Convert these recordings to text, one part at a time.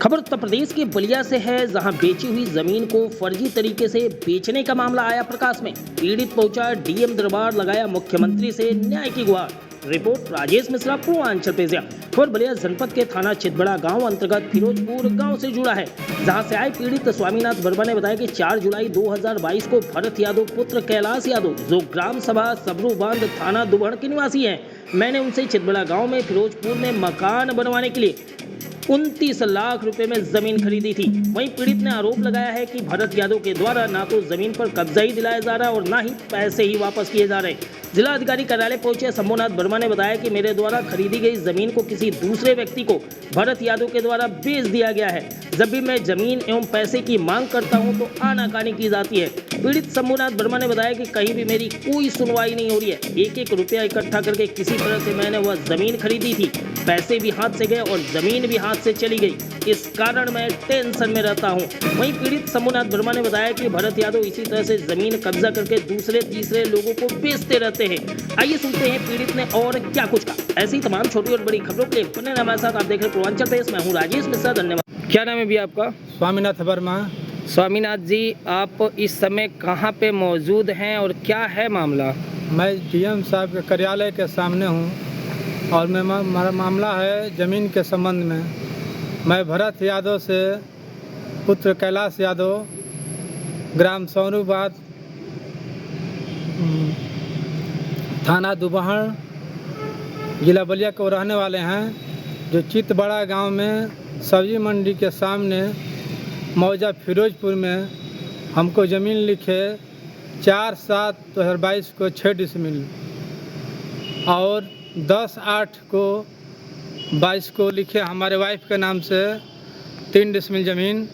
खबर उत्तर प्रदेश के बलिया से है, जहां बेची हुई जमीन को फर्जी तरीके से बेचने का मामला आया प्रकाश में। पीड़ित पहुंचा डीएम दरबार, लगाया मुख्यमंत्री से न्याय की गुहार। रिपोर्ट राजेश मिश्रा, पूर्वांचल पेजिया। खबर बलिया जनपद के थाना चितबड़ा गांव अंतर्गत फिरोजपुर गांव से जुड़ा है, जहां से आए पीड़ित स्वामीनाथ वर्मा ने बताया कि 4 जुलाई 2022 को भरत यादव पुत्र कैलाश यादव, जो ग्राम सभा सबरूबांध थाना दुबहड़ के निवासी हैं, मैंने उनसे चितबड़ा गांव में फिरोजपुर में मकान बनवाने के लिए 29 लाख रुपए में जमीन खरीदी थी। वहीं पीड़ित ने आरोप लगाया है कि भरत यादव के द्वारा ना तो जमीन पर कब्जा ही दिलाया जा रहा है और ना ही पैसे ही वापस किए जा रहे। जिला अधिकारी कार्यालय पहुंचे शंभुनाथ वर्मा ने बताया कि मेरे द्वारा खरीदी गई जमीन को किसी दूसरे व्यक्ति को भरत यादव के द्वारा बेच दिया गया है। जब भी मैं जमीन एवं पैसे की मांग करता हूं तो आनाकानी की जाती है। पीड़ित शंभुनाथ वर्मा ने बताया कि कहीं भी मेरी कोई सुनवाई नहीं हो रही है। एक रुपया इकट्ठा करके किसी तरह से मैंने वह जमीन खरीदी थी, पैसे भी हाथ से गए और जमीन भी हाथ से चली गई। इस कारण मैं टेंशन में रहता हूं। वहीं पीड़ित शंभुनाथ वर्मा ने बताया कि भरत यादव इसी तरह से जमीन कब्जा करके दूसरे तीसरे लोगों को बेचते रहते हैं। आइए सुनते हैं पीड़ित ने और क्या कुछ कहा। ऐसी तमाम छोटी और बड़ी खबरों के लिए बने हमारे साथ। आप देख रहे हैं पूर्वांचल पेज। मैं हूँ राजेश मिश्रा, धन्यवाद। क्या नाम है भैया आपका? स्वामीनाथ वर्मा। स्वामीनाथ जी, आप इस समय कहाँ पे मौजूद हैं और क्या है मामला? मैं डीएम साहब के कार्यालय के सामने हूँ और हमारा मामला है ज़मीन के संबंध में। मैं भरत यादव से पुत्र कैलाश यादव, ग्राम सौरूबाद, थाना दुबहड़, जिला बलिया को रहने वाले हैं, जो चितबड़ा गांव में सब्जी मंडी के सामने मौजा फिरोजपुर में हमको ज़मीन लिखे 4/7/2022 को 6 डिसमिल और 10/8 को 22 को लिखे हमारे वाइफ के नाम से 3 डिसमिल ज़मीन,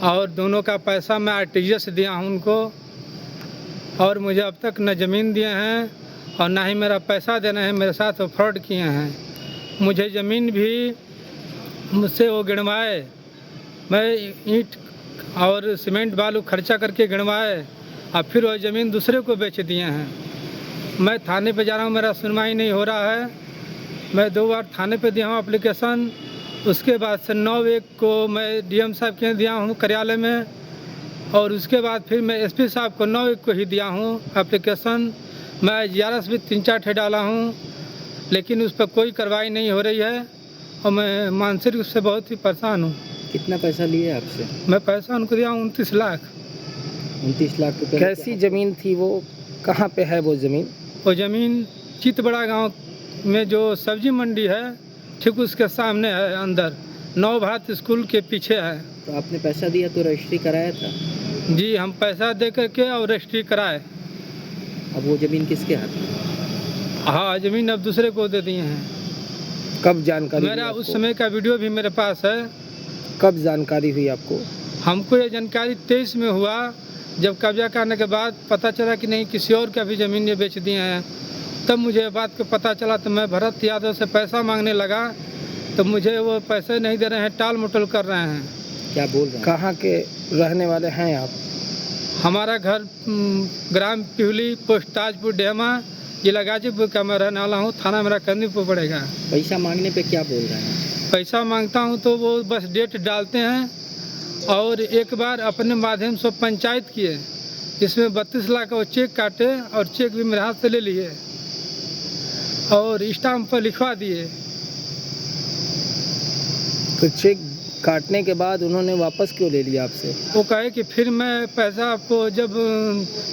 और दोनों का पैसा मैं आरटीजीएस दिया हूँ उनको, और मुझे अब तक न ज़मीन दिए हैं और ना ही मेरा पैसा देना है। मेरे साथ वो फ्रॉड किए हैं। मुझे ज़मीन भी मुझसे वो गिनवाए, मैं ईंट और सीमेंट बालू खर्चा करके गिनवाए और फिर वो ज़मीन दूसरे को बेच दिए हैं। मैं थाने पे जा रहा हूँ, मेरा सुनवाई नहीं हो रहा है। मैं 2 बार थाने पे दिया हूँ एप्लीकेशन। उसके बाद से 9/1 को मैं डीएम साहब के दिया हूँ कार्यालय में, और उसके बाद फिर मैं एसपी साहब को 9/1 को ही दिया हूँ एप्लीकेशन। मैं 11 से भी 3-4 ठे डाला हूँ, लेकिन उस पर कोई कार्रवाई नहीं हो रही है और मैं मानसिक रूप से बहुत ही परेशान हूँ। कितना पैसा लिए आपसे? मैं पैसा उनको दिया हूँ 29 लाख। 29 लाख रुपए। कैसी जमीन थी वो? कहाँ पे है वो जमीन? वो ज़मीन चितबड़ा गांव में जो सब्जी मंडी है, ठीक उसके सामने है, अंदर नव भारत स्कूल के पीछे है। तो आपने पैसा दिया तो रजिस्ट्री कराया था? जी, हम पैसा दे करके और रजिस्ट्री कराए। अब वो ज़मीन किसके हाथ में? हाँ, ज़मीन अब दूसरे को दे दिए हैं। कब जानकारी मेरा हुई उस आपको? समय का वीडियो भी मेरे पास है। कब जानकारी हुई आपको? हमको ये जानकारी 23 में हुआ, जब कब्जा करने के बाद पता चला कि नहीं, किसी और का भी ज़मीन ये बेच दिए हैं। तब मुझे बात को पता चला तो मैं भरत यादव से पैसा मांगने लगा, तो मुझे वो पैसे नहीं दे रहे हैं, टाल मटोल कर रहे हैं। क्या बोल रहे हैं? कहाँ के रहने वाले हैं आप? हमारा घर ग्राम पिहुली, पोस्ट ताजपुर, डेमा, जिला गाजीपुर का मैं रहने वाला हूँ। थाना मेरा कंदीपुर पड़ेगा। पैसा मांगने पे क्या बोल रहे हैं? पैसा मांगता हूँ तो वो बस डेट डालते हैं, और एक बार अपने माध्यम से पंचायत किए, इसमें 32 लाख का वो चेक काटे और चेक भी मेरे हाथ से ले लिए और स्टाम्प पर लिखवा दिए। तो चेक काटने के बाद उन्होंने वापस क्यों ले लिया आपसे? वो कहे कि फिर मैं पैसा आपको जब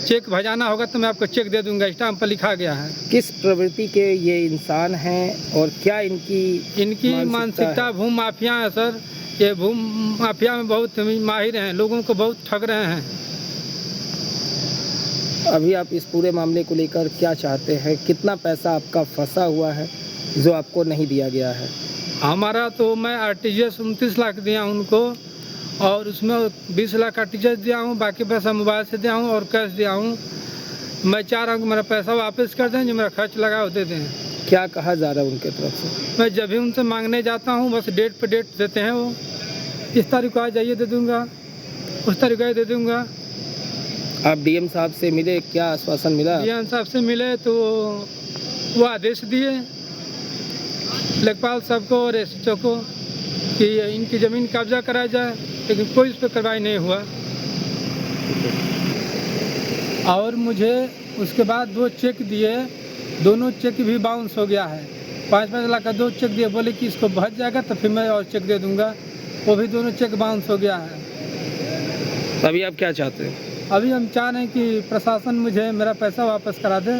चेक भजाना होगा तो मैं आपको चेक दे दूंगा, स्टाम्प पर लिखा गया है। किस प्रवृत्ति के ये इंसान हैं और क्या इनकी मानसिकता भूमि माफिया है सर। ये भूमि माफिया में बहुत माहिर हैं, लोगों को बहुत ठग रहे हैं। अभी आप इस पूरे मामले को लेकर क्या चाहते हैं? कितना पैसा आपका फंसा हुआ है जो आपको नहीं दिया गया है? हमारा तो मैं आरटीजीएस 29 लाख दिया हूँ उनको, और उसमें 20 लाख आरटीजीएस दिया हूँ, बाकी पैसा मोबाइल से दिया हूँ और कैश दिया हूँ। मैं चाह रहा हूँ कि मेरा पैसा वापस कर दें, जो मेरा खर्च लगा वो दे दें। क्या कहा जा रहा है उनके तरफ से? मैं जब भी उनसे मांगने जाता हूँ बस डेट पे डेट देते हैं वो। इस तारीख को आ जाइए दे दूँगा, उस तारीख को दे दूँगा। आप डीएम साहब से मिले, क्या आश्वासन मिला? डीएम साहब से मिले तो वो आदेश दिए लेखपाल साहब को और एसएचओ को कि इनकी ज़मीन कब्जा कराया जाए, लेकिन कोई इस पर कार्रवाई नहीं हुआ। और मुझे उसके बाद 2 चेक दिए, दोनों चेक भी बाउंस हो गया है। 5-5 लाख का 2 चेक दिए, बोले कि इसको भज जाएगा तो फिर मैं और चेक दे दूंगा, वो भी दोनों चेक बाउंस हो गया है। अभी आप क्या चाहते हैं? अभी हम चाह रहे हैं कि प्रशासन मुझे मेरा पैसा वापस करा दे